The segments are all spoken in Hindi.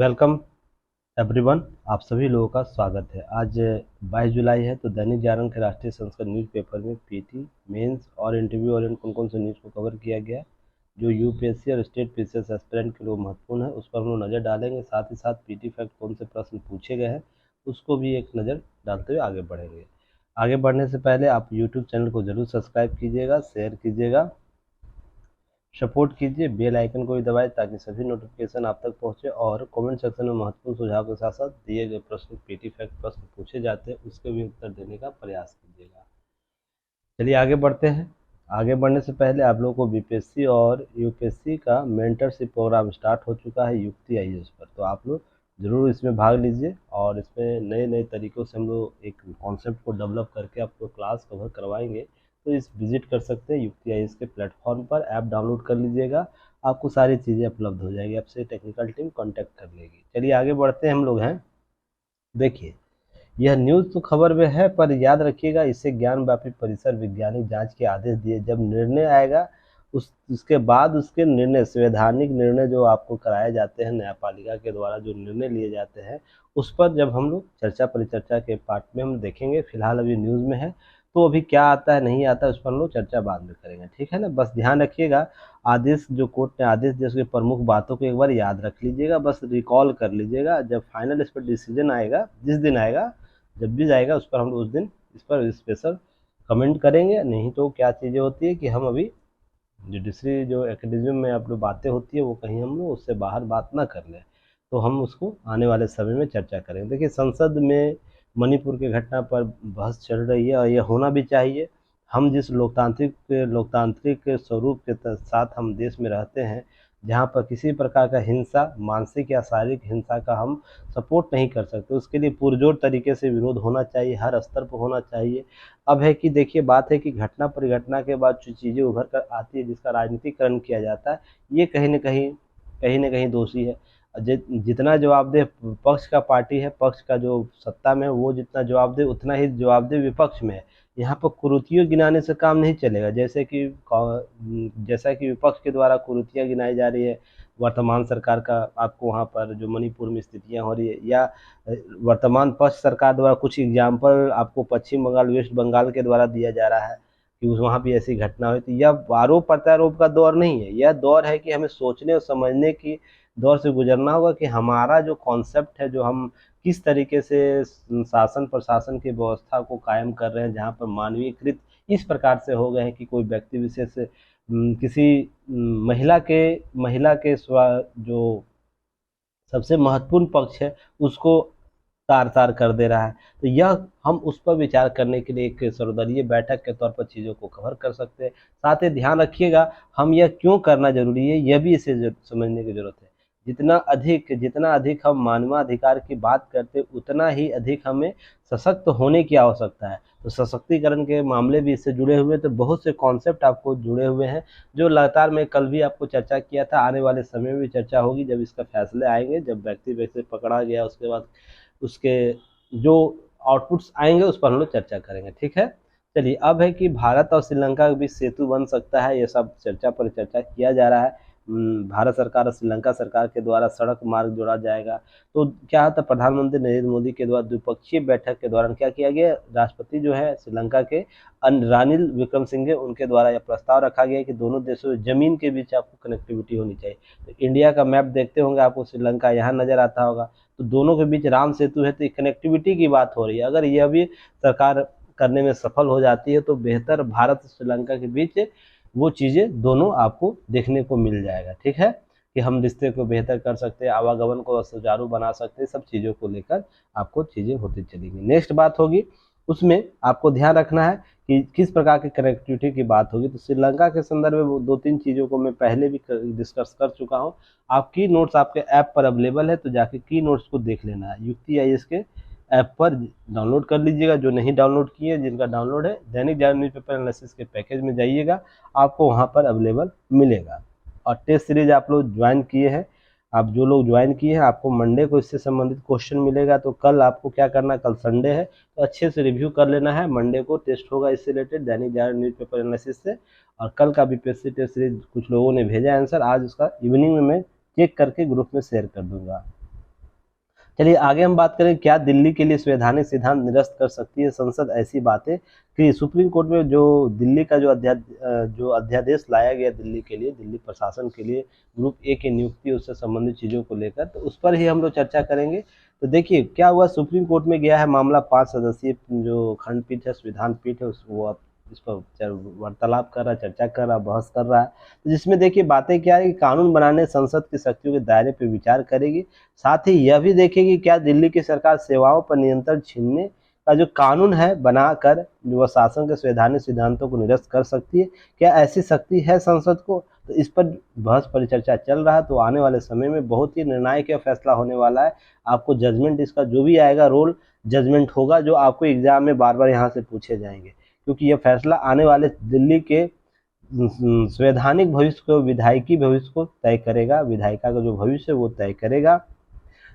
Welcome everyone. आप सभी लोगों का स्वागत है। आज 22 जुलाई है, तो दैनिक जागरण के राष्ट्रीय संस्करण न्यूज़पेपर में पीटी मेंस और इंटरव्यू और कौन कौन से न्यूज़ को कवर किया गया, जो यूपीएससी और स्टेट पीसीएस एस्पिरेंट के लिए महत्वपूर्ण है, उस पर हम लोग नज़र डालेंगे। साथ ही साथ पीटी फैक्ट कौन से प्रश्न पूछे गए हैं, उसको भी एक नज़र डालते हुए आगे बढ़ेंगे। आगे बढ़ने से पहले आप यूट्यूब चैनल को ज़रूर सब्सक्राइब कीजिएगा, शेयर कीजिएगा, सपोर्ट कीजिए, बेल आइकन को भी दबाएं ताकि सभी नोटिफिकेशन आप तक पहुंचे। और कमेंट सेक्शन में महत्वपूर्ण सुझाव के साथ साथ दिए गए प्रश्न पीटी फैक्ट प्रश्न पूछे जाते हैं, उसके भी उत्तर देने का प्रयास कीजिएगा। चलिए आगे बढ़ते हैं। आगे बढ़ने से पहले आप लोगों को बीपीएससी और यूपीएससी का मेंटरशिप प्रोग्राम स्टार्ट हो चुका है युक्ति आईएएस पर, तो आप लोग ज़रूर इसमें भाग लीजिए। और इसमें नए नए तरीक़ों से हम लोग एक कॉन्सेप्ट को डेवलप करके आपको क्लास कवर करवाएंगे। तो इस विजिट कर सकते हैं युक्ति आईएएस के प्लेटफॉर्म पर, ऐप डाउनलोड कर लीजिएगा, आपको सारी चीज़ें उपलब्ध हो जाएगी, आपसे टेक्निकल टीम कांटेक्ट कर लेगी। चलिए आगे बढ़ते हैं। हम लोग हैं, देखिए यह न्यूज़ तो खबर में है, पर याद रखिएगा इससे ज्ञान व्यापी परिसर वैज्ञानिक जांच के आदेश दिए। जब निर्णय आएगा उसके बाद उसके निर्णय, संवैधानिक निर्णय जो आपको कराए जाते हैं न्यायपालिका के द्वारा, जो निर्णय लिए जाते हैं, उस पर जब हम लोग चर्चा परिचर्चा के पार्ट में हम देखेंगे। फिलहाल अभी न्यूज़ में है, तो अभी क्या आता है नहीं आता है, उस पर हम लोग चर्चा बाद में करेंगे, ठीक है ना। बस ध्यान रखिएगा, आदेश जो कोर्ट ने आदेश दिए उसके प्रमुख बातों को एक बार याद रख लीजिएगा, बस रिकॉल कर लीजिएगा। जब फाइनल इस पर डिसीजन आएगा, जिस दिन आएगा, जब भी जाएगा, उस पर हम उस दिन इस पर स्पेशल कमेंट करेंगे। नहीं तो क्या चीज़ें होती है कि हम अभी जुडिशरी जो एकेडमी में आप लोग बातें होती है, वो कहीं हम लोग उससे बाहर बात ना कर लें, तो हम उसको आने वाले समय में चर्चा करेंगे। देखिए संसद में मणिपुर की घटना पर बहस चल रही है, और यह होना भी चाहिए। हम जिस लोकतांत्रिक स्वरूप के साथ हम देश में रहते हैं, जहाँ पर किसी प्रकार का हिंसा, मानसिक या शारीरिक हिंसा का हम सपोर्ट नहीं कर सकते, उसके लिए पुरजोर तरीके से विरोध होना चाहिए, हर स्तर पर होना चाहिए। अब है कि देखिए बात है कि घटना परिघटना के बाद जो चीज़ें उभर कर आती है, जिसका राजनीतिकरण किया जाता है, ये कहीं न कहीं दोषी है। जितना जवाबदेह पक्ष का पार्टी है, पक्ष का जो सत्ता में है, वो जितना जवाबदेह, उतना ही जवाबदेह विपक्ष में है। यहाँ पर कुरीतियों गिनाने से काम नहीं चलेगा। जैसा कि विपक्ष के द्वारा कुरीतियाँ गिनाई जा रही है वर्तमान सरकार का, आपको वहाँ पर जो मणिपुर में स्थितियाँ हो रही है, या वर्तमान पक्ष सरकार द्वारा कुछ एग्जाम्पल आपको पश्चिम बंगाल, वेस्ट बंगाल के द्वारा दिया जा रहा है कि वहाँ भी ऐसी घटना हुई। तो यह आरोप प्रत्यारोप का दौर नहीं है, यह दौर है कि हमें सोचने और समझने की दौर से गुजरना होगा कि हमारा जो कॉन्सेप्ट है, जो हम किस तरीके से शासन प्रशासन की व्यवस्था को कायम कर रहे हैं, जहाँ पर मानवीयकृत इस प्रकार से हो गए हैं कि कोई व्यक्ति विशेष किसी महिला के जो सबसे महत्वपूर्ण पक्ष है, उसको तार-तार कर दे रहा है। तो यह हम उस पर विचार करने के लिए एक सर्वदलीय बैठक के तौर पर चीज़ों को कवर कर सकते हैं। साथ ही ध्यान रखिएगा, हम यह क्यों करना ज़रूरी है, यह भी इसे समझने की ज़रूरत है। जितना अधिक हम मानवाधिकार की बात करते हैं, उतना ही अधिक हमें सशक्त होने की आवश्यकता है। तो सशक्तिकरण के मामले भी इससे जुड़े हुए हैं, तो बहुत से कॉन्सेप्ट आपको जुड़े हुए हैं, जो लगातार मैं कल भी आपको चर्चा किया था, आने वाले समय में भी चर्चा होगी। जब इसका फैसले आएँगे, जब व्यक्ति वैसे पकड़ा गया, उसके बाद उसके जो आउटपुट्स आएँगे, उस पर हम लोग चर्चा करेंगे, ठीक है। चलिए अब है कि भारत और श्रीलंका के बीच सेतु बन सकता है, ये सब चर्चा पर चर्चा किया जा रहा है। भारत सरकार और श्रीलंका सरकार के द्वारा सड़क मार्ग जोड़ा जाएगा। तो क्या होता है, प्रधानमंत्री नरेंद्र मोदी के द्वारा द्विपक्षीय बैठक के दौरान क्या किया गया, राष्ट्रपति जो है श्रीलंका के रानिल विक्रमसिंघे, उनके द्वारा यह प्रस्ताव रखा गया कि दोनों देशों जमीन के बीच आपको कनेक्टिविटी होनी चाहिए। तो इंडिया का मैप देखते होंगे, आपको श्रीलंका यहाँ नज़र आता होगा, तो दोनों के बीच राम सेतु है, तो कनेक्टिविटी की बात हो रही है। अगर यह भी सरकार करने में सफल हो जाती है, तो बेहतर भारत श्रीलंका के बीच वो चीज़ें दोनों आपको देखने को मिल जाएगा, ठीक है, कि हम रिश्ते को बेहतर कर सकते हैं, आवागमन को सुचारू बना सकते हैं, सब चीज़ों को लेकर आपको चीज़ें होती चलेंगी। नेक्स्ट बात होगी, उसमें आपको ध्यान रखना है कि किस प्रकार की कनेक्टिविटी की बात होगी। तो श्रीलंका के संदर्भ में वो 2-3 चीज़ों को मैं पहले भी डिस्कस कर चुका हूँ। आप की नोट्स आपके ऐप पर अवेलेबल है, तो जाके की नोट्स को देख लेना है, युक्ति आईएएस के ऐप पर डाउनलोड कर लीजिएगा। जो नहीं डाउनलोड किए, जिनका डाउनलोड है, दैनिक जागरण न्यूज़पेपर एनालिसिस के पैकेज में जाइएगा, आपको वहाँ पर अवेलेबल मिलेगा। और टेस्ट सीरीज आप लोग ज्वाइन किए हैं, आप जो लोग ज्वाइन किए हैं, आपको मंडे को इससे संबंधित क्वेश्चन मिलेगा। तो कल आपको क्या करना है, कल संडे है, तो अच्छे से रिव्यू कर लेना है। मंडे को टेस्ट होगा इससे related, Dainik Jagran newspaper analysis से। और कल का बीपीएससी टेस्ट सीरीज कुछ लोगों ने भेजा आंसर, आज उसका इवनिंग में मैं चेक करके ग्रुप में शेयर कर दूंगा। चलिए आगे हम बात करें, क्या दिल्ली के लिए संवैधानिक सिद्धांत निरस्त कर सकती है संसद ऐसी बातें कि सुप्रीम कोर्ट में जो दिल्ली का जो अध्यादेश लाया गया दिल्ली के लिए, दिल्ली प्रशासन के लिए ग्रुप ए की नियुक्ति उससे संबंधित चीज़ों को लेकर, तो उस पर ही हम लोग चर्चा करेंगे। तो देखिए क्या हुआ, सुप्रीम कोर्ट में गया है मामला, 5 सदस्यीय जो खंडपीठ है, संविधान पीठ है, वो अब इस पर वार्तालाप कर रहा है, चर्चा कर रहा है, बहस कर रहा है। तो जिसमें देखिए बातें क्या है कि कानून बनाने संसद की शक्तियों के दायरे पर विचार करेगी, साथ ही यह भी देखेगी क्या दिल्ली की सरकार सेवाओं पर नियंत्रण छीनने का जो कानून है बनाकर वह शासन के संवैधानिक सिद्धांतों को निरस्त कर सकती है, क्या ऐसी शक्ति है संसद को। तो इस पर बहस परिचर्चा चल रहा है। तो आने वाले समय में बहुत ही निर्णायक फैसला होने वाला है। आपको जजमेंट इसका जो भी आएगा, रोल जजमेंट होगा, जो आपको एग्जाम में बार बार यहाँ से पूछे जाएंगे, क्योंकि यह फैसला आने वाले दिल्ली के संवैधानिक भविष्य को, विधायकी भविष्य को तय करेगा, विधायिका का जो भविष्य वो तय करेगा।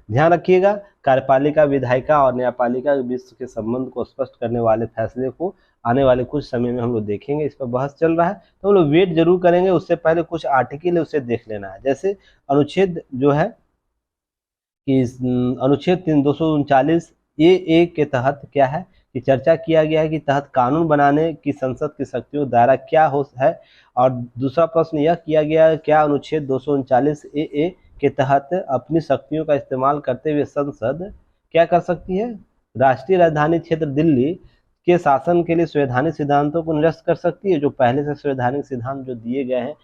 ध्यान रखिएगा, कार्यपालिका, विधायिका और न्यायपालिका के बीच के संबंध को स्पष्ट करने वाले फैसले को आने वाले कुछ समय में हम लोग देखेंगे। इस पर बहस चल रहा है, तो हम लोग वेट जरूर करेंगे। उससे पहले कुछ आर्टिकल है उसे देख लेना है। जैसे अनुच्छेद जो है कि अनुच्छेद 239 ए के तहत क्या है कि चर्चा किया गया है कि तहत कानून बनाने की संसद की शक्तियों दायरा क्या हो है। और दूसरा प्रश्न यह किया गया है, क्या अनुच्छेद 239 ए के तहत अपनी शक्तियों का इस्तेमाल करते हुए संसद क्या कर सकती है, राष्ट्रीय राजधानी क्षेत्र दिल्ली के शासन के लिए संवैधानिक सिद्धांतों को निरस्त कर सकती है। जो पहले से संवैधानिक सिद्धांत जो दिए गए हैं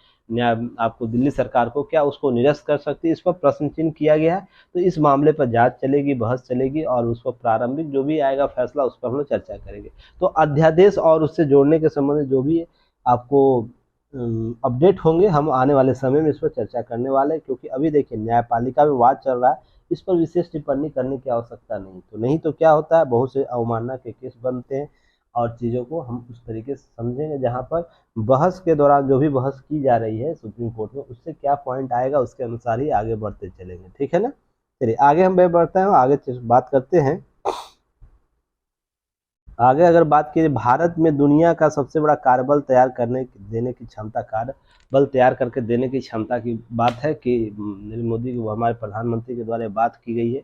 आपको दिल्ली सरकार को, क्या उसको निरस्त कर सकती है, इस पर प्रश्न चिन्ह किया गया है। तो इस मामले पर जांच चलेगी, बहस चलेगी और उस पर प्रारंभिक जो भी आएगा फैसला उस पर हम लोग चर्चा करेंगे। तो अध्यादेश और उससे जोड़ने के संबंध में जो भी आपको अपडेट होंगे, हम आने वाले समय में इस पर चर्चा करने वाले हैं। क्योंकि अभी देखिए न्यायपालिका में वाद चल रहा है, इस पर विशेष टिप्पणी करने की आवश्यकता नहीं तो क्या होता है, बहुत से अवमानना के केस बनते हैं और चीज़ों को हम उस तरीके से समझेंगे जहाँ पर बहस के दौरान जो भी बहस की जा रही है सुप्रीम कोर्ट में, उससे क्या पॉइंट आएगा उसके अनुसार ही आगे बढ़ते चलेंगे। ठीक है ना। चलिए आगे हम बढ़ते हैं, आगे बात करते हैं। आगे अगर बात की, भारत में दुनिया का सबसे बड़ा कार्यबल तैयार करने देने की क्षमता, कार्यबल तैयार करके देने की क्षमता की बात है कि नरेंद्र मोदी हमारे प्रधानमंत्री के द्वारा बात की गई है।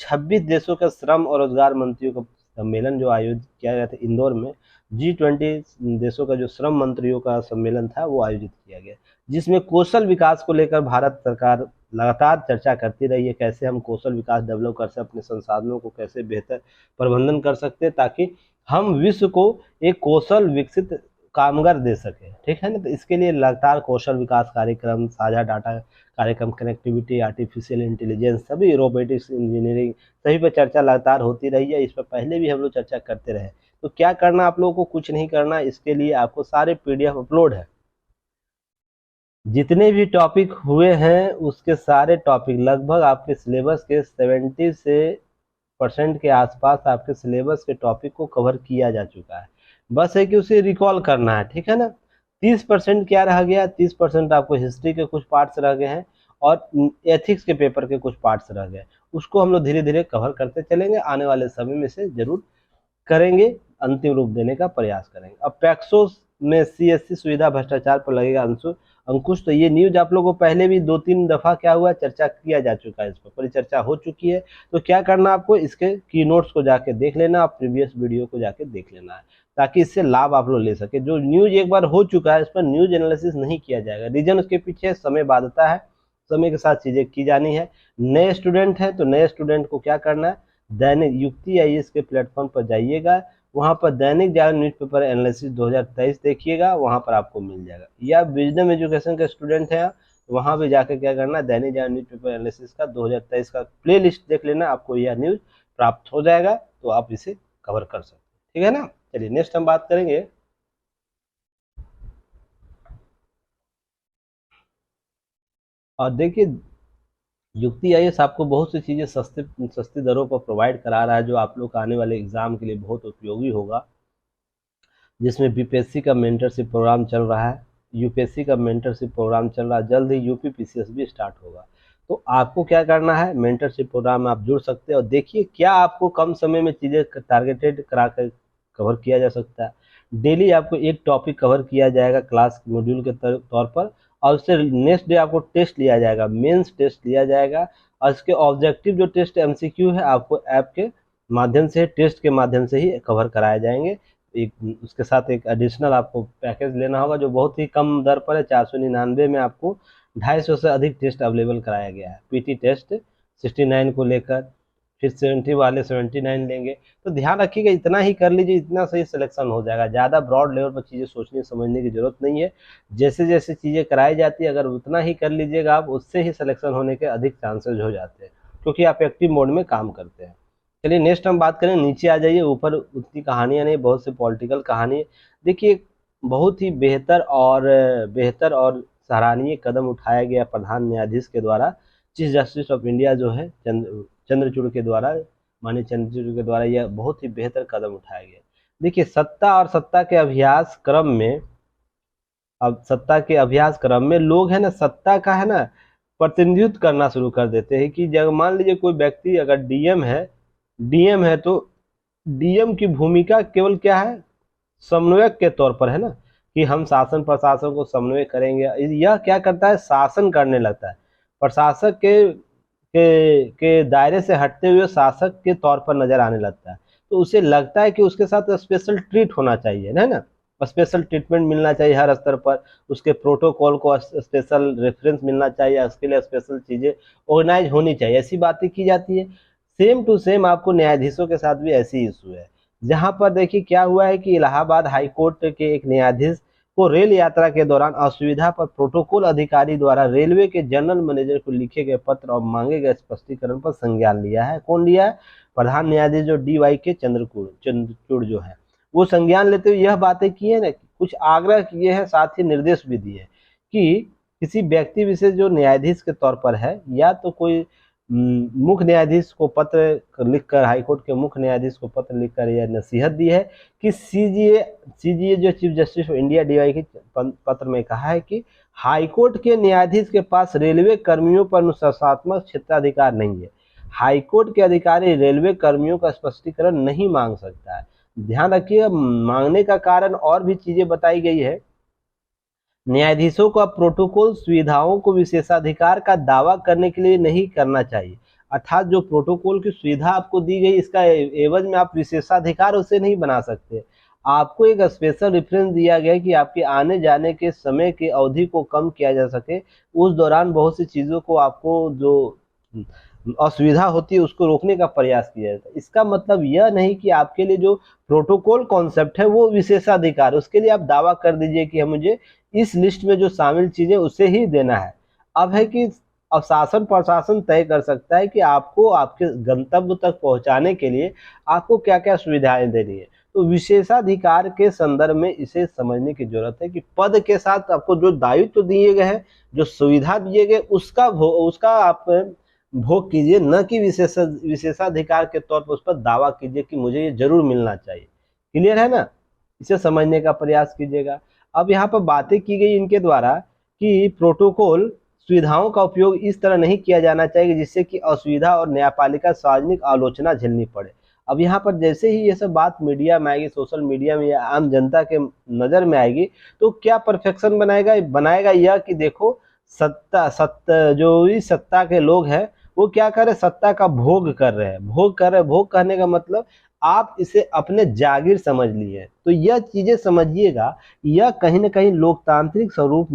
26 देशों के श्रम और रोजगार मंत्रियों का सम्मेलन जो आयोजित किया गया था इंदौर में, G20 देशों का जो श्रम मंत्रियों का सम्मेलन था वो आयोजित किया गया, जिसमें कौशल विकास को लेकर भारत सरकार लगातार चर्चा करती रही है, कैसे हम कौशल विकास डेवलप कर सकते, अपने संसाधनों को कैसे बेहतर प्रबंधन कर सकते हैं ताकि हम विश्व को एक कौशल विकसित कामगार दे सके। ठीक है ना। तो इसके लिए लगातार कौशल विकास कार्यक्रम, साझा डाटा कार्यक्रम, कनेक्टिविटी, आर्टिफिशियल इंटेलिजेंस, सभी रोबोटिक्स इंजीनियरिंग, सभी पर चर्चा लगातार होती रही है। इस पर पहले भी हम लोग चर्चा करते रहे। तो क्या करना आप लोगों को, कुछ नहीं करना, इसके लिए आपको सारे PDF अपलोड है। जितने भी टॉपिक हुए हैं उसके सारे टॉपिक लगभग आपके सिलेबस के 70 से % के आसपास आपके सिलेबस के टॉपिक को कवर किया जा चुका है। बस है कि उसे रिकॉल करना है। ठीक है ना। 30% क्या रह गया, 30% आपको हिस्ट्री के कुछ पार्ट्स रह गए हैं और एथिक्स के पेपर के कुछ पार्ट्स रह गए, उसको हम लोग धीरे धीरे कवर करते चलेंगे। आने वाले समय में से जरूर करेंगे, अंतिम रूप देने का प्रयास करेंगे। अब पैक्सोस में CSC सुविधा भ्रष्टाचार पर लगेगा अंकुश। तो ये न्यूज आप लोगों को पहले भी 2-3 दफा क्या हुआ, चर्चा किया जा चुका है, इस पर परिचर्चा हो चुकी है। तो क्या करना आपको, इसके की नोट्स को जाके देख लेना, आप प्रीवियस वीडियो को जाके देख लेना है, ताकि इससे लाभ आप लोग ले सके। जो न्यूज एक बार हो चुका है इस पर न्यूज एनालिसिस नहीं किया जाएगा। रीजन उसके पीछे समय बाध्यता है, समय के साथ चीजें की जानी है। नए स्टूडेंट हैं तो नए स्टूडेंट को क्या करना है, दैनिक युक्ति IAS के प्लेटफॉर्म पर जाइएगा, वहां पर दैनिक जागरण न्यूज़पेपर एनालिसिस 2023 देखिएगा, वहां पर आपको मिल जाएगा। या विजडम एजुकेशन के स्टूडेंट हैं वहां भी जाकर क्या करना, दैनिक जागरण न्यूज़पेपर एनालिसिस का 2023 का प्ले लिस्ट देख लेना, आपको यह न्यूज प्राप्त हो जाएगा, तो आप इसे कवर कर सकते हैं। ठीक है ना। चलिए नेक्स्ट हम बात करेंगे। और देखिए युक्ति IAS आपको बहुत सी चीज़ें सस्ती दरों पर प्रोवाइड करा रहा है, जो आप लोग आने वाले एग्जाम के लिए बहुत उपयोगी होगा। जिसमें BPSC का मेंटरशिप प्रोग्राम चल रहा है, UPSC का मेंटरशिप प्रोग्राम चल रहा है, जल्द ही UP PCS भी स्टार्ट होगा। तो आपको क्या करना है, मेंटरशिप प्रोग्राम में आप जुड़ सकते हैं और देखिए क्या आपको कम समय में चीज़ें टारगेटेड करा कर कवर किया जा सकता है। डेली आपको एक टॉपिक कवर किया जाएगा क्लास मॉड्यूल के तौर पर, और उससे नेक्स्ट डे आपको टेस्ट लिया जाएगा, मेंस टेस्ट लिया जाएगा, और इसके ऑब्जेक्टिव जो टेस्ट एमसीक्यू है आपको ऐप के माध्यम से, टेस्ट के माध्यम से ही कवर कराए जाएंगे। एक उसके साथ एक एडिशनल आपको पैकेज लेना होगा जो बहुत ही कम दर पर है, 499 में आपको 250 से अधिक टेस्ट अवेलेबल कराया गया है। पीटी टेस्ट 69 को लेकर, फिर 70 वाले 79 लेंगे। तो ध्यान रखिएगा, इतना ही कर लीजिए, इतना सही सिलेक्शन हो जाएगा। ज़्यादा ब्रॉड लेवल पर चीज़ें सोचने समझने की जरूरत नहीं है। जैसे जैसे चीज़ें कराई जाती है, अगर उतना ही कर लीजिएगा आप, उससे ही सिलेक्शन होने के अधिक चांसेज हो जाते हैं, क्योंकि आप एक्टिव मोड में काम करते हैं। चलिए नेक्स्ट हम बात करें, नीचे आ जाइए। ऊपर उतनी कहानियाँ नहीं, बहुत से पॉलिटिकल कहानी। देखिए, बहुत ही बेहतर और सराहनीय कदम उठाया गया प्रधान न्यायाधीश के द्वारा, चीफ जस्टिस ऑफ इंडिया जो है चंद्रचूड़ के द्वारा, माननीय चंद्रचूड़ के द्वारा यह बहुत ही बेहतर कदम उठाया गया। देखिए, सत्ता और सत्ता के अभ्यास क्रम में, अब सत्ता के अभ्यास क्रम में लोग है ना, सत्ता का है ना प्रतिनिधित्व करना शुरू कर देते हैं। कि जब मान लीजिए कोई व्यक्ति अगर डीएम है तो डीएम की भूमिका केवल क्या है, समन्वयक के तौर पर है ना, कि हम शासन प्रशासन को समन्वय करेंगे। यह क्या करता है, शासन करने लगता है, प्रशासक के दायरे से हटते हुए शासक के तौर पर नजर आने लगता है। तो उसे लगता है कि उसके साथ स्पेशल ट्रीट होना चाहिए, है ना, स्पेशल ट्रीटमेंट मिलना चाहिए हर स्तर पर, उसके प्रोटोकॉल को स्पेशल रेफरेंस मिलना चाहिए, उसके लिए स्पेशल चीजें ऑर्गेनाइज होनी चाहिए, ऐसी बातें की जाती है। सेम टू सेम आपको न्यायाधीशों के साथ भी ऐसी इशू है। जहां पर देखिए क्या हुआ है कि इलाहाबाद हाई कोर्ट के एक न्यायाधीश को रेल यात्रा के दौरान असुविधा पर प्रोटोकॉल अधिकारी द्वारा रेलवे के जनरल मैनेजर को लिखे गए पत्र और मांगे गए स्पष्टीकरण पर संज्ञान लिया है। कौन लिया है, प्रधान न्यायाधीश जो DY के चंद्रचूड़ जो है, वो संज्ञान लेते हुए यह बातें की है ना, कुछ आग्रह किए हैं, साथ ही निर्देश भी दिए कि किसी व्यक्ति विशेष जो न्यायाधीश के तौर पर है, या तो कोई मुख्य न्यायाधीश को पत्र लिखकर, हाईकोर्ट के मुख्य न्यायाधीश को पत्र लिखकर यह नसीहत दी है कि सीजीए जो chief justice of India DY के पत्र में कहा है कि हाईकोर्ट के न्यायाधीश के पास रेलवे कर्मियों पर अनुशासनात्मक क्षेत्राधिकार नहीं है। हाईकोर्ट के अधिकारी रेलवे कर्मियों का स्पष्टीकरण नहीं मांग सकता है। ध्यान रखिए, मांगने का कारण और भी चीजें बताई गई है। न्यायाधीशों को प्रोटोकॉल सुविधाओं को विशेषाधिकार का दावा करने के लिए नहीं करना चाहिए। अर्थात जो प्रोटोकॉल की सुविधा आपको दी गई, इसका एवज में आप विशेषाधिकार उसे नहीं बना सकते। आपको एक स्पेशल रेफरेंस दिया गया कि आपके आने जाने के समय की अवधि को कम किया जा सके। उस दौरान बहुत सी चीजों को आपको जो असुविधा होती है उसको रोकने का प्रयास किया जाता है। इसका मतलब यह नहीं कि आपके लिए जो प्रोटोकॉल कॉन्सेप्ट है वो विशेषाधिकार, उसके लिए आप दावा कर दीजिए कि मुझे इस लिस्ट में जो शामिल चीजें उसे ही देना है। अब है कि अब शासन प्रशासन तय कर सकता है कि आपको आपके गंतव्य तक पहुंचाने के लिए आपको क्या क्या सुविधाएं देनी है। तो विशेषाधिकार के संदर्भ में इसे समझने की जरूरत है कि पद के साथ आपको जो दायित्व दिए गए हैं, जो सुविधा दिए गए, उसका आप भोग कीजिए, न कि विशेषाधिकार के तौर पर उस पर दावा कीजिए कि मुझे ये जरूर मिलना चाहिए। क्लियर है ना, इसे समझने का प्रयास कीजिएगा। अब यहाँ पर बातें की गई इनके द्वारा कि प्रोटोकॉल सुविधाओं का उपयोग इस तरह नहीं किया जाना चाहिए जिससे कि असुविधा और न्यायपालिका सार्वजनिक आलोचना झेलनी पड़े। अब यहाँ पर जैसे ही ये सब बात मीडिया में आएगी, सोशल मीडिया में या आम जनता के नजर में आएगी, तो क्या परफेक्शन बनाएगा यह कि देखो, सत्ता के लोग हैं वो क्या कर रहे हैं, सत्ता का भोग कर रहे हैं। भोग करने का मतलब आप इसे अपने जागीर समझ लिए। तो यह चीजें समझिएगा, यह कहीं ना कहीं लोकतांत्रिक स्वरूप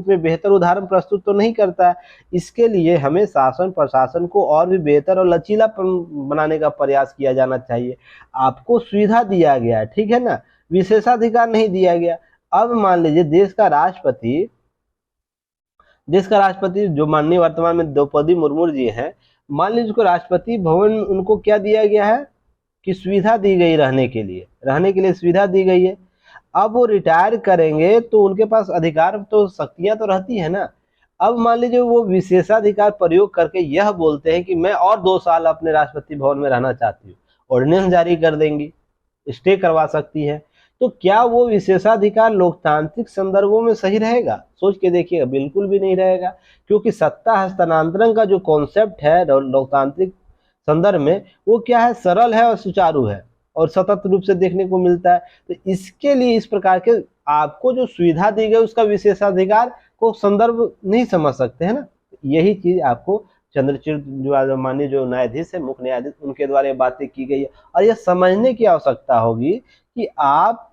में बेहतर उदाहरण प्रस्तुत तो नहीं करता है। इसके लिए हमें शासन प्रशासन को और भी बेहतर और लचीला बनाने का प्रयास किया जाना चाहिए। आपको सुविधा दिया गया है, ठीक है ना, विशेषाधिकार नहीं दिया गया। अब मान लीजिए देश का राष्ट्रपति जो माननीय वर्तमान में द्रौपदी मुर्मू जी हैं, मान लीजिए उसको राष्ट्रपति भवन, उनको क्या दिया गया है कि सुविधा दी गई, रहने के लिए सुविधा दी गई है। अब वो रिटायर करेंगे तो उनके पास अधिकार तो, शक्तियां तो रहती है ना। अब मान लीजिए वो विशेषाधिकार प्रयोग करके यह बोलते हैं कि मैं और 2 साल अपने राष्ट्रपति भवन में रहना चाहती हूँ, ऑर्डिनेंस जारी कर देंगी, स्टे करवा सकती है। तो क्या वो विशेषाधिकार लोकतांत्रिक संदर्भों में सही रहेगा? सोच के देखिएगा, बिल्कुल भी नहीं रहेगा। क्योंकि सत्ता हस्तांतरण का जो कॉन्सेप्ट है लोकतांत्रिक संदर्भ में, वो क्या है, सरल है और सुचारू है और सतत रूप से देखने को मिलता है। तो इसके लिए इस प्रकार के आपको जो सुविधा दी गई उसका विशेषाधिकार को संदर्भ नहीं समझ सकते है ना। यही चीज आपको चंद्रचूड़ जो माननीय जो न्यायाधीश है, मुख्य न्यायाधीश, उनके द्वारा ये बातें की गई है। और ये समझने की आवश्यकता होगी कि आप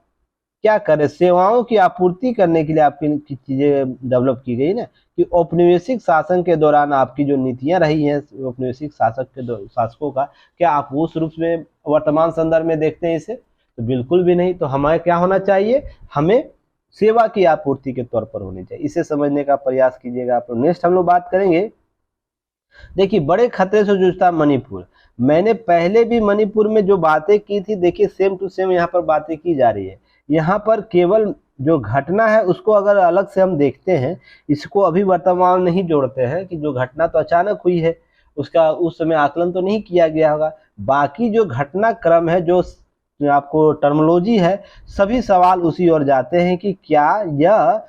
क्या करें, सेवाओं की आपूर्ति करने के लिए आपकी चीजें डेवलप की गई ना, कि औपनिवेशिक शासन के दौरान आपकी जो नीतियां रही हैं औपनिवेशिक शासकों का, क्या आप उस रूप में वर्तमान संदर्भ में देखते हैं इसे? तो बिल्कुल भी नहीं। तो हमें क्या होना चाहिए, हमें सेवा की आपूर्ति के तौर पर होनी चाहिए। इसे समझने का प्रयास कीजिएगा आप लोग। नेक्स्ट हम लोग बात करेंगे, देखिए बड़े खतरे से जूझता मणिपुर। मैंने पहले भी मणिपुर में जो बातें की थी, देखिए सेम टू सेम यहाँ पर बातें की जा रही है। यहाँ पर केवल जो घटना है उसको अगर अलग से हम देखते हैं, इसको अभी वर्तमान नहीं जोड़ते हैं कि जो घटना तो अचानक हुई है, उसका उस समय आकलन तो नहीं किया गया होगा। बाकी जो घटना क्रम है, जो आपको टर्मोलॉजी है, सभी सवाल उसी ओर जाते हैं कि क्या यह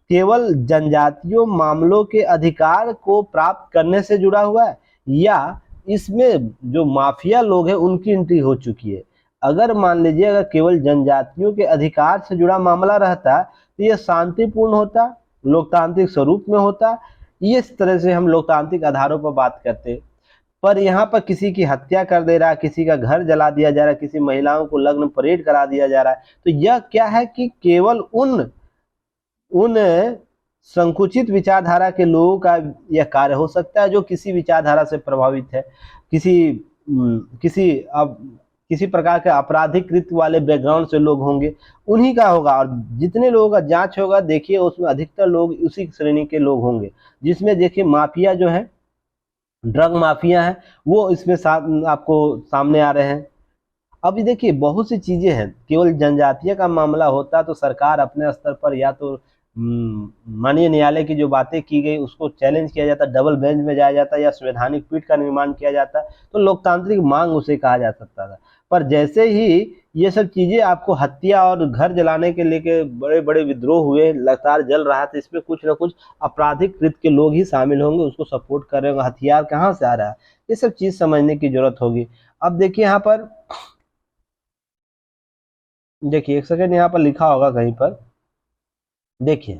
केवल जनजातियों मामलों के अधिकार को प्राप्त करने से जुड़ा हुआ है, या इसमें जो माफिया लोग हैं उनकी एंट्री हो चुकी है। अगर मान लीजिए अगर केवल जनजातियों के अधिकार से जुड़ा मामला रहता तो यह शांतिपूर्ण होता, लोकतांत्रिक स्वरूप में होता, इस तरह से हम लोकतांत्रिक आधारों पर बात करते। पर यहाँ पर किसी की हत्या कर दे रहा है, किसी का घर जला दिया जा रहा है, किसी महिलाओं को लग्न परेड करा दिया जा रहा है, तो यह क्या है कि केवल उन संकुचित विचारधारा के लोगों का यह कार्य हो सकता है जो किसी विचारधारा से प्रभावित है, किसी प्रकार के आपराधिक कृत्य वाले बैकग्राउंड से लोग होंगे, उन्हीं का होगा। और जितने लोगों का जांच होगा, देखिए उसमें अधिकतर लोग उसी श्रेणी के लोग होंगे, जिसमें देखिए माफिया जो है, ड्रग माफिया है, वो इसमें आपको सामने आ रहे हैं। अभी देखिए बहुत सी चीजें हैं, केवल जनजातीय का मामला होता तो सरकार अपने स्तर पर या तो माननीय न्यायालय की जो बातें की गई उसको चैलेंज किया जाता, डबल बेंच में जाया जाता, या संवैधानिक पीठ का निर्माण किया जाता, तो लोकतांत्रिक मांग उसे कहा जा सकता था। पर जैसे ही ये सब चीजें आपको हत्या और घर जलाने के लेके बड़े बड़े विद्रोह हुए, लगातार जल रहा है, तो इसमें कुछ ना कुछ आपराधिक कृत्य के लोग ही शामिल होंगे, उसको सपोर्ट कर रहे होंगे। हथियार कहाँ से आ रहा है, ये सब चीज समझने की जरूरत होगी। अब देखिए यहाँ पर, देखिए एक सेकेंड, यहाँ पर लिखा होगा कहीं पर, देखिए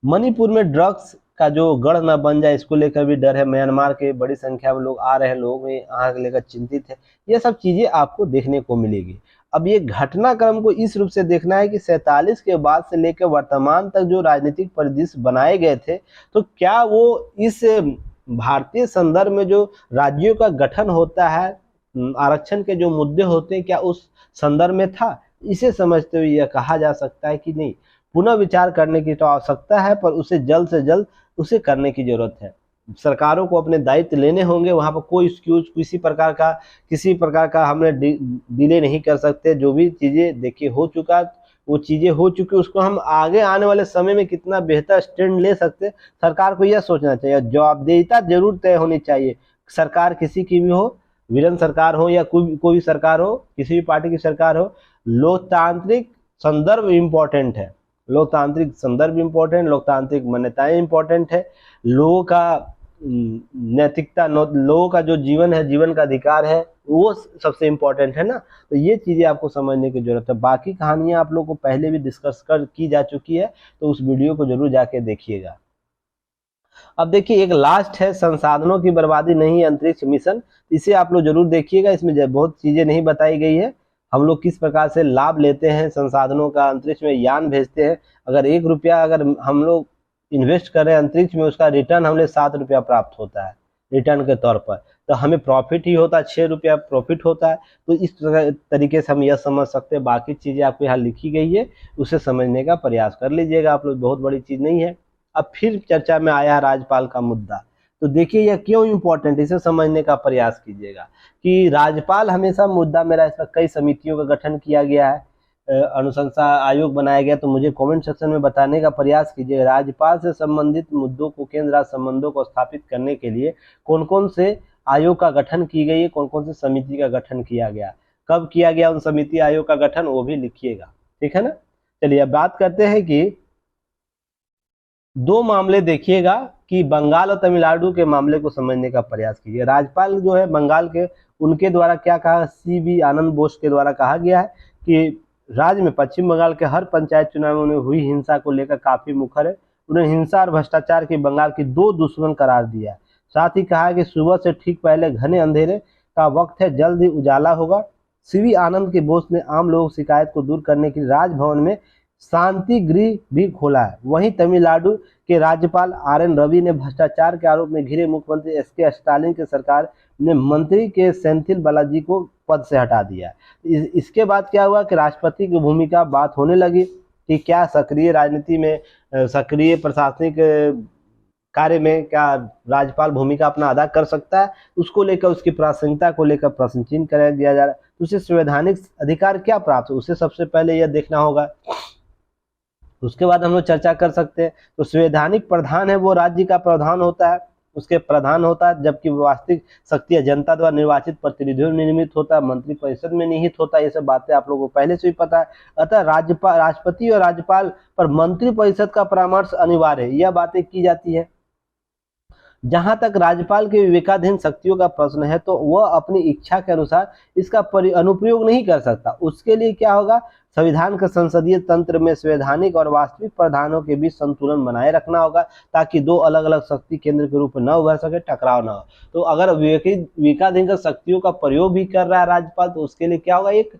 मणिपुर में ड्रग्स का जो गढ़ न बन जाए, इसको लेकर भी डर है। म्यांमार के बड़ी संख्या में लोग आ रहे हैं, लोग यहाँ को लेकर चिंतित है। ये सब चीजें आपको देखने को मिलेगी। अब ये घटनाक्रम को इस रूप से देखना है कि 47 के बाद से लेकर वर्तमान तक जो राजनीतिक परिदृश्य बनाए गए थे, तो क्या वो इस भारतीय संदर्भ में जो राज्यों का गठन होता है, आरक्षण के जो मुद्दे होते हैं, क्या उस संदर्भ में था? इसे समझते हुए यह कहा जा सकता है कि नहीं, पुनः विचार करने की तो आवश्यकता है, पर उसे जल्द से जल्द उसे करने की जरूरत है। सरकारों को अपने दायित्व लेने होंगे, वहां पर कोई एक्सक्यूज किसी प्रकार का हमने डिले नहीं कर सकते। जो भी चीजें देखिए हो चुका, वो चीजें हो चुकी, उसको हम आगे आने वाले समय में कितना बेहतर स्टैंड ले सकते, सरकार को यह सोचना चाहिए। जवाबदेहिता जरूर तय होनी चाहिए। सरकार किसी की भी हो, विलन सरकार हो या कोई भी सरकार हो, किसी भी पार्टी की सरकार हो, लोकतांत्रिक संदर्भ इम्पोर्टेंट है। लोकतांत्रिक संदर्भ इम्पोर्टेंट, लोकतांत्रिक मान्यताएं इम्पोर्टेंट है, लोगों का नैतिकता, लोगों का जो जीवन है, जीवन का अधिकार है, वो सबसे इम्पोर्टेंट है ना। तो ये चीजें आपको समझने की जरूरत है। बाकी कहानियां आप लोगों को पहले भी डिस्कस की जा चुकी है, तो उस वीडियो को जरूर जाके देखिएगा। अब देखिए एक लास्ट है, संसाधनों की बर्बादी नहीं अंतरिक्ष मिशन, इसे आप लोग जरूर देखिएगा। इसमें बहुत चीजें नहीं बताई गई है, हम लोग किस प्रकार से लाभ लेते हैं संसाधनों का, अंतरिक्ष में यान भेजते हैं। अगर 1 रुपया अगर हम लोग इन्वेस्ट कर रहे हैं अंतरिक्ष में, उसका रिटर्न हमें 7 रुपया प्राप्त होता है रिटर्न के तौर पर, तो हमें प्रॉफिट ही होता है, 6 रुपया प्रॉफिट होता है। तो इस तरीके से हम यह समझ सकते हैं। बाकी चीजें आपको यहाँ लिखी गई है, उसे समझने का प्रयास कर लीजिएगा आप लोग, बहुत बड़ी चीज नहीं है। अब फिर चर्चा में आया राज्यपाल का मुद्दा, तो देखिए यह क्यों इम्पोर्टेंट, इसे समझने का प्रयास कीजिएगा कि राज्यपाल हमेशा मुद्दा मेरा। इसका कई समितियों का गठन किया गया है, अनुशंसा आयोग बनाया गया, तो मुझे कमेंट सेक्शन में बताने का प्रयास कीजिएगा। राज्यपाल से संबंधित मुद्दों को, केंद्र राज्य संबंधों को स्थापित करने के लिए कौन कौन से आयोग का गठन की गई है, कौन कौन से समिति का गठन किया गया, कब किया गया उन समिति आयोग का गठन, वो भी लिखिएगा, ठीक है ना। चलिए अब बात करते हैं कि 2 मामले देखिएगा कि बंगाल और तमिलनाडु के मामले को समझने का प्रयास कीजिए। राज्यपाल जो है बंगाल के, उनके द्वारा क्या कहा, CB आनंद बोस के द्वारा कहा गया है कि राज्य में पश्चिम बंगाल के हर पंचायत चुनावों में हुई हिंसा को लेकर काफी मुखर है। उन्हें हिंसा और भ्रष्टाचार की बंगाल की दो दुश्मन करार दिया। साथ ही कहा कि सुबह से ठीक पहले घने अंधेरे का वक्त है, जल्द ही उजाला होगा। सीवी आनंद के बोस ने आम लोगों की शिकायत को दूर करने के लिए राजभवन में शांति गृह भी खोला है। वहीं तमिलनाडु के राज्यपाल आर.एन. रवि ने भ्रष्टाचार के आरोप में घिरे मुख्यमंत्री एस.के. स्टालिन की सरकार ने मंत्री के सेंथिल बालाजी को पद से हटा दिया। इसके बाद क्या हुआ कि राष्ट्रपति की भूमिका बात होने लगी कि क्या सक्रिय राजनीति में, सक्रिय प्रशासनिक कार्य में क्या राज्यपाल भूमिका अपना अदा कर सकता है। उसको लेकर, उसकी प्रासंगिकता को लेकर प्रश्न चिन्ह कर दिया जा रहा है। तो उसे संवैधानिक अधिकार क्या प्राप्त है, उसे सबसे पहले यह देखना होगा। उसके बाद हम लोग चर्चा कर सकते हैं। तो संवैधानिक प्रधान है वो राज्य का प्रधान होता है, उसके प्रधान होता है, जबकि वास्तविक शक्ति जनता द्वारा निर्वाचित प्रतिनिधियों में निर्मित होता है, मंत्री परिषद में निहित होता है। ये सब बातें आप लोगों को पहले से ही पता है। अतः राष्ट्रपति और राज्यपाल पर मंत्री परिषद का परामर्श अनिवार्य है, यह बातें की जाती है। जहां तक राज्यपाल के विवेकाधीन शक्तियों का प्रश्न है, तो वह अपनी इच्छा के अनुसार इसका अनुप्रयोग नहीं कर सकता। उसके लिए क्या होगा, संविधान के संसदीय तंत्र में संवैधानिक और वास्तविक प्रधानों के बीच संतुलन बनाए रखना होगा, ताकि दो अलग अलग शक्ति केंद्र के रूप में न उभर सके, टकराव न हो। तो अगर विवेकाधीन का शक्तियों का प्रयोग भी कर रहा है राज्यपाल, तो उसके लिए क्या होगा, एक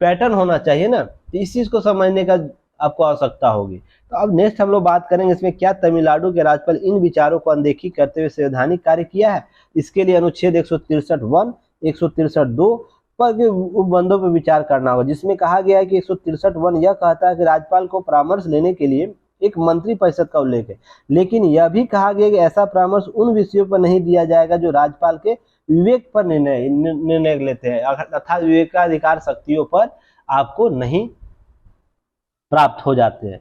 पैटर्न होना चाहिए ना। तो इस चीज को समझने का आपको आवश्यकता होगी। तो अब नेक्स्ट हम लोग बात करेंगे इसमें, क्या तमिलनाडु के राज्यपाल इन विचारों को अनदेखी करते हुए संवैधानिक कार्य किया है। इसके लिए अनुच्छेद 163(1), 163(2) पर उपबंधों पर विचार करना होगा, जिसमें कहा गया है कि 163(1) यह कहता है कि राज्यपाल को परामर्श लेने के लिए एक मंत्री परिषद का उल्लेख है, लेकिन यह भी कहा गया कि ऐसा परामर्श उन विषयों पर नहीं दिया जाएगा जो राज्यपाल के विवेक पर निर्णय लेते हैं, अर्थात विवेकाधिकार शक्तियों पर आपको नहीं प्राप्त हो जाते हैं।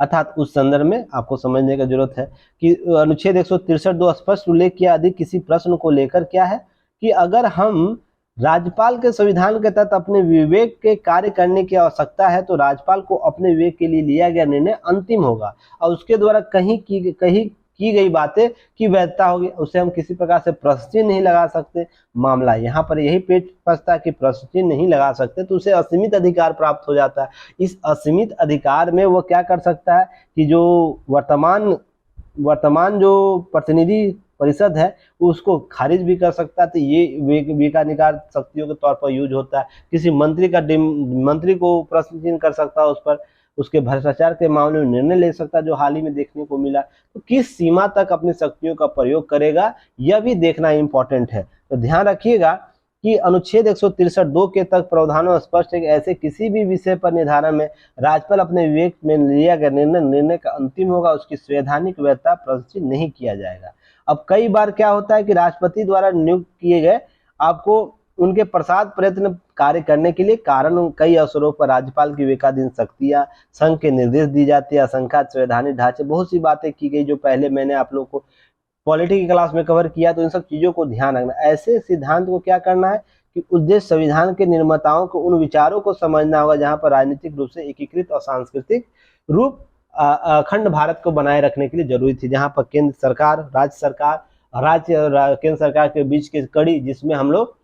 अर्थात उस संदर्भ में आपको समझने की जरूरत है कि अनुच्छेद 163(2) स्पष्ट उल्लेख किया अधिक किसी प्रश्न को लेकर क्या है कि अगर हम राज्यपाल के संविधान के तहत अपने विवेक के कार्य करने की आवश्यकता है, तो राज्यपाल को अपने विवेक के लिए लिया गया निर्णय अंतिम होगा और उसके द्वारा कहीं की गई बातें की वैधता होगी, उसे हम किसी प्रकार से प्रश्न चिन्ह नहीं लगा सकते। मामला यहाँ पर यही पेच फंसता है कि प्रश्न चिन्ह नहीं लगा सकते, तो उसे असीमित अधिकार प्राप्त हो जाता है। इस असीमित अधिकार में वो क्या कर सकता है कि जो वर्तमान जो प्रतिनिधि परिषद है उसको खारिज भी कर सकता है। तो ये विवेकाधिकार शक्तियों के तौर पर यूज होता है। किसी मंत्री को प्रश्न चिन्ह कर सकता है, उस पर उसके भ्रष्टाचार के मामले में निर्णय ले सकता है, जो हाल ही में देखने को मिला। तो किस सीमा तक अपनी शक्तियों का प्रयोग करेगा, यह भी देखना इंपॉर्टेंट है। तो ध्यान रखिएगा कि अनुच्छेद 163(2) के तक प्रावधानों स्पष्ट है कि ऐसे किसी भी विषय पर निर्धारण में राज्यपाल अपने विवेक में लिया गया निर्णय का अंतिम होगा, उसकी संवैधानिक वैधता प्रदर्शित नहीं किया जाएगा। अब कई बार क्या होता है कि राष्ट्रपति द्वारा नियुक्त किए गए आपको उनके प्रसाद प्रयत्न कार्य करने के लिए कारण कई अवसरों पर राज्यपाल की विवेकाधीन शक्तियां, संघ के निर्देश दी जाती है, असंख्यात संवैधानिक ढांचे, बहुत सी बातें की गई जो पहले मैंने आप लोग को पॉलिटी की क्लास में कवर किया। तो इन सब चीजों को ध्यान रखना। ऐसे सिद्धांत को क्या करना है कि उद्देश्य संविधान के निर्माताओं को उन विचारों को समझना होगा जहां पर राजनीतिक रूप से एकीकृत और सांस्कृतिक रूप अखंड भारत को बनाए रखने के लिए जरूरी थी, जहां पर केंद्र सरकार, राज्य और केंद्र सरकार के बीच की कड़ी, जिसमें हम लोग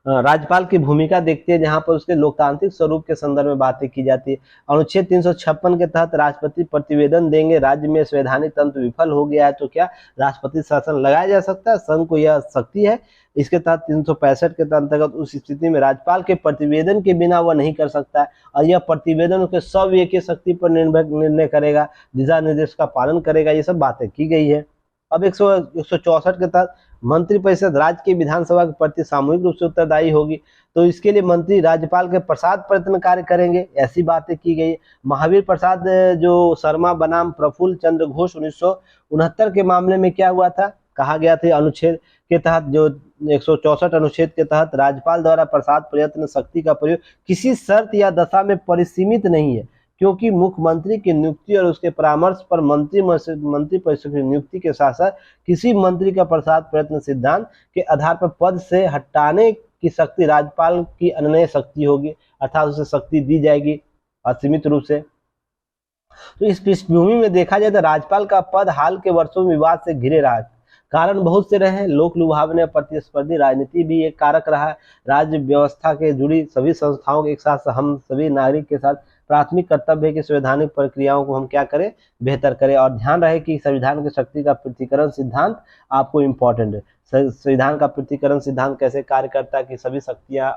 राज्यपाल की भूमिका देखते हैं, जहां पर उसके लोकतांत्रिक स्वरूप के संदर्भ में बातें की जाती है। अनुच्छेद 356 के तहत राष्ट्रपति प्रतिवेदन देंगे, राज्य में संवैधानिक तंत्र विफल हो गया है तो क्या राष्ट्रपति शासन लगाया जा सकता है, संघ को यह शक्ति है। इसके तहत 365 के अंतर्गत उस स्थिति में राज्यपाल के प्रतिवेदन के बिना वह नहीं कर सकता है, और यह प्रतिवेदन उसके स्व शक्ति पर निर्णय करेगा, दिशा निर्देश का पालन करेगा। ये सब बातें की गई है। अब 164 के तहत मंत्रिपरिषद राज्य की विधानसभा के प्रति सामूहिक रूप से उत्तरदायी होगी, तो इसके लिए मंत्री राज्यपाल के प्रसाद प्रयत्न कार्य करेंगे, ऐसी बातें की गई। महावीर प्रसाद जो शर्मा बनाम प्रफुल्ल चंद्र घोष 1969 के मामले में क्या हुआ था, कहा गया था अनुच्छेद के तहत, जो 164 अनुच्छेद के तहत राज्यपाल द्वारा प्रसाद प्रयत्न शक्ति का प्रयोग किसी शर्त या दशा में परिसीमित नहीं है, क्योंकि मुख्यमंत्री की नियुक्ति और उसके परामर्श पर मंत्री परिषद की नियुक्ति के साथ साथ किसी मंत्री का प्रसाद प्रयत्न सिद्धांत के आधार पर पद से हटाने की शक्ति राज्यपाल की अनन्य शक्ति होगी, अर्थात उसे शक्ति दी जाएगी असीमित रूप से। तो इस पृष्ठभूमि में देखा जाए तो राज्यपाल का पद हाल के वर्षों में विवाद से घिरे रहा। कारण बहुत से रहे हैं, लोक लुभावने और प्रतिस्पर्धी राजनीति भी एक कारक रहा है। राज्य व्यवस्था के जुड़ी सभी संस्थाओं के एक साथ हम सभी नागरिक के साथ प्राथमिक कर्तव्य है कि संवैधानिक प्रक्रियाओं को हम क्या करें, बेहतर करें। और ध्यान रहे कि संविधान की शक्ति का पृथक्करण सिद्धांत आपको इम्पोर्टेंट है। संविधान का पृथक्करण सिद्धांत कैसे कार्य करता है कि सभी शक्तियां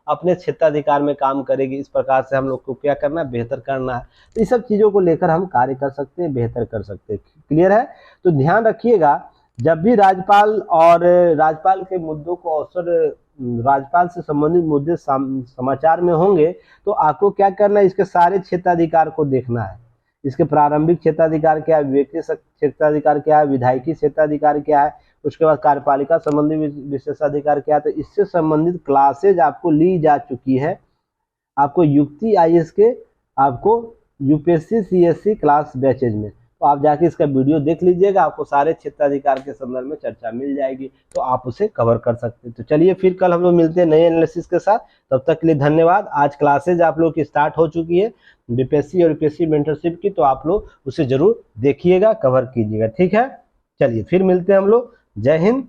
अपने क्षेत्राधिकार में काम करेगी, इस प्रकार से हम लोग को क्या करना है, बेहतर करना है। तो इस सब चीज़ों को लेकर हम कार्य कर सकते हैं, बेहतर कर सकते हैं। क्लियर है? तो ध्यान रखिएगा, जब भी राज्यपाल के मुद्दों को अवसर राज्यपाल से संबंधित मुद्दे समाचार में होंगे तो आपको क्या करना है, इसके सारे क्षेत्राधिकार को देखना है। इसके प्रारंभिक क्षेत्राधिकार क्या है, विवेकीय क्षेत्राधिकार क्या है, विधायिकी क्षेत्राधिकार क्या है, उसके बाद कार्यपालिका संबंधी विशेषाधिकार क्या है। तो इससे संबंधित क्लासेज आपको ली जा चुकी है। आपको युक्ति आईएएस के, आपको यूपीएससी सीएससी क्लास बैचेज में, तो आप जाके इसका वीडियो देख लीजिएगा, आपको सारे क्षेत्राधिकार के संदर्भ में चर्चा मिल जाएगी, तो आप उसे कवर कर सकते हैं। तो चलिए फिर कल हम लोग मिलते हैं नए एनालिसिस के साथ। तब तक के लिए धन्यवाद। आज क्लासेज आप लोग की स्टार्ट हो चुकी है बीपीएससी और यूपीएससी मेंटरशिप की, तो आप लोग उसे जरूर देखिएगा, कवर कीजिएगा। ठीक है, चलिए फिर मिलते हैं हम लोग। जय हिंद,